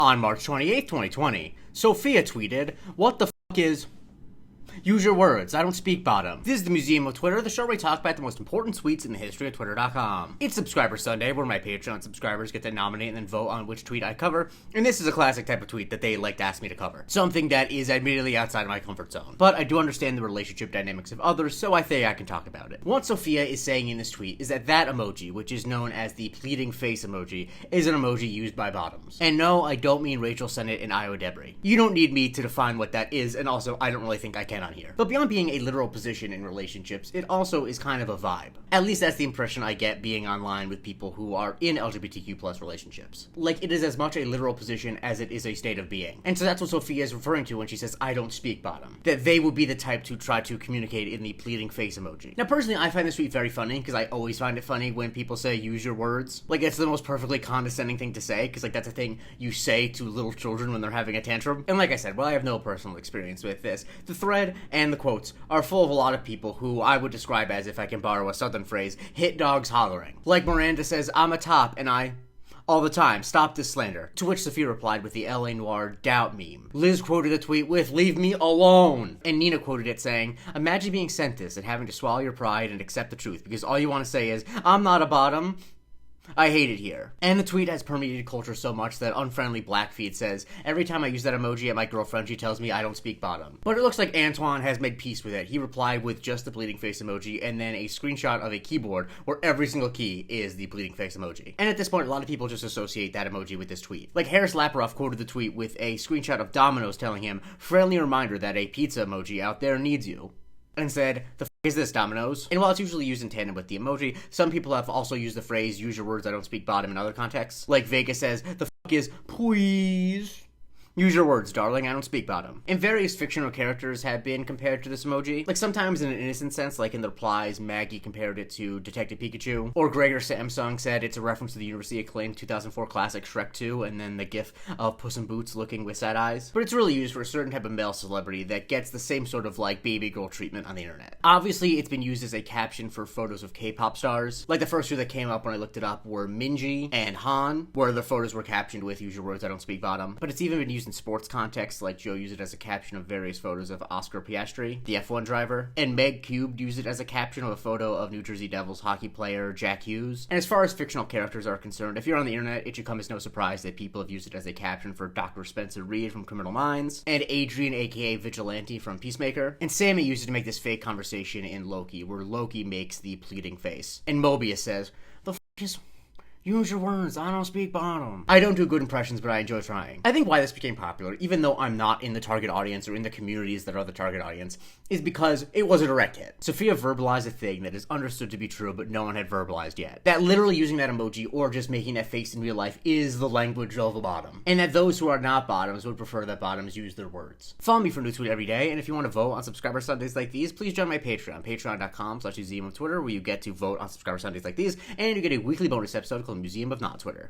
On March 28th, 2020, Sophia tweeted, "What the f*** is... Use your words, I don't speak bottom." This is the Museum of Twitter, the show where we talk about the most important tweets in the history of Twitter.com. It's Subscriber Sunday, where my Patreon subscribers get to nominate and then vote on which tweet I cover, and this is a classic type of tweet that they like to ask me to cover. Something that is admittedly outside of my comfort zone. But I do understand the relationship dynamics of others, so I think I can talk about it. What Sophia is saying in this tweet is that emoji, which is known as the pleading face emoji, is an emoji used by bottoms. And no, I don't mean Rachel Sennett and Io Debris. You don't need me to define what that is, and also I don't really think I can on here. But beyond being a literal position in relationships, it also is kind of a vibe. At least that's the impression I get being online with people who are in LGBTQ+ relationships. Like, it is as much a literal position as it is a state of being. And so that's what Sophia is referring to when she says, "I don't speak bottom." That they would be the type to try to communicate in the pleading face emoji. Now, personally, I find this tweet very funny, because I always find it funny when people say, "Use your words." Like, it's the most perfectly condescending thing to say, because, like, that's a thing you say to little children when they're having a tantrum. And like I said, while I have no personal experience with this, the thread and the quotes are full of a lot of people who I would describe as, if I can borrow a southern phrase, hit dogs hollering. Like Miranda says, "I'm a top, and I... all the time, stop this slander." To which Sophia replied with the LA Noire doubt meme. Liz quoted the tweet with, "Leave me alone." And Nina quoted it saying, "Imagine being sent this and having to swallow your pride and accept the truth, because all you want to say is, I'm not a bottom. I hate it here." And the tweet has permeated culture so much that Unfriendly Blackfeet says, "Every time I use that emoji at my girlfriend, she tells me I don't speak bottom." But it looks like Antoine has made peace with it. He replied with just the bleeding face emoji and then a screenshot of a keyboard where every single key is the bleeding face emoji. And at this point, a lot of people just associate that emoji with this tweet. Like Harris Laparoff quoted the tweet with a screenshot of Domino's telling him, "Friendly reminder that a pizza emoji out there needs you." And said, "The f*** is this, Domino's?" And while it's usually used in tandem with the emoji, some people have also used the phrase, "use your words, I don't speak bottom," in other contexts. Like Vegas says, "The f*** is, please use your words, darling, I don't speak bottom." And various fictional characters have been compared to this emoji. Like sometimes in an innocent sense, like in the replies, Maggie compared it to Detective Pikachu. Or Gregor Samsung said it's a reference to the universally acclaimed 2004 classic Shrek 2, and then the gif of Puss in Boots looking with sad eyes. But it's really used for a certain type of male celebrity that gets the same sort of like baby girl treatment on the internet. Obviously, it's been used as a caption for photos of K-pop stars. Like the first two that came up when I looked it up were Minji and Han, where the photos were captioned with, "Use your words, I don't speak bottom." But it's even been used in sports contexts, like Joe used it as a caption of various photos of Oscar Piastri, the F1 driver, and Meg Cubed used it as a caption of a photo of New Jersey Devils hockey player Jack Hughes. And as far as fictional characters are concerned, if you're on the internet, it should come as no surprise that people have used it as a caption for Dr. Spencer Reed from Criminal Minds, and Adrian aka Vigilante from Peacemaker, and Sammy used it to make this fake conversation in Loki, where Loki makes the pleading face. And Mobius says, "The f*** is... use your words, I don't speak bottom." I don't do good impressions, but I enjoy trying. I think why this became popular, even though I'm not in the target audience or in the communities that are the target audience, is because it was a direct hit. Sophia verbalized a thing that is understood to be true, but no one had verbalized yet. That literally using that emoji or just making that face in real life is the language of a bottom. And that those who are not bottoms would prefer that bottoms use their words. Follow me for a new tweet every day, and if you want to vote on Subscriber Sundays like these, please join my Patreon, patreon.com/museum of Twitter, where you get to vote on Subscriber Sundays like these, and you get a weekly bonus episode called Museum of Not Twitter.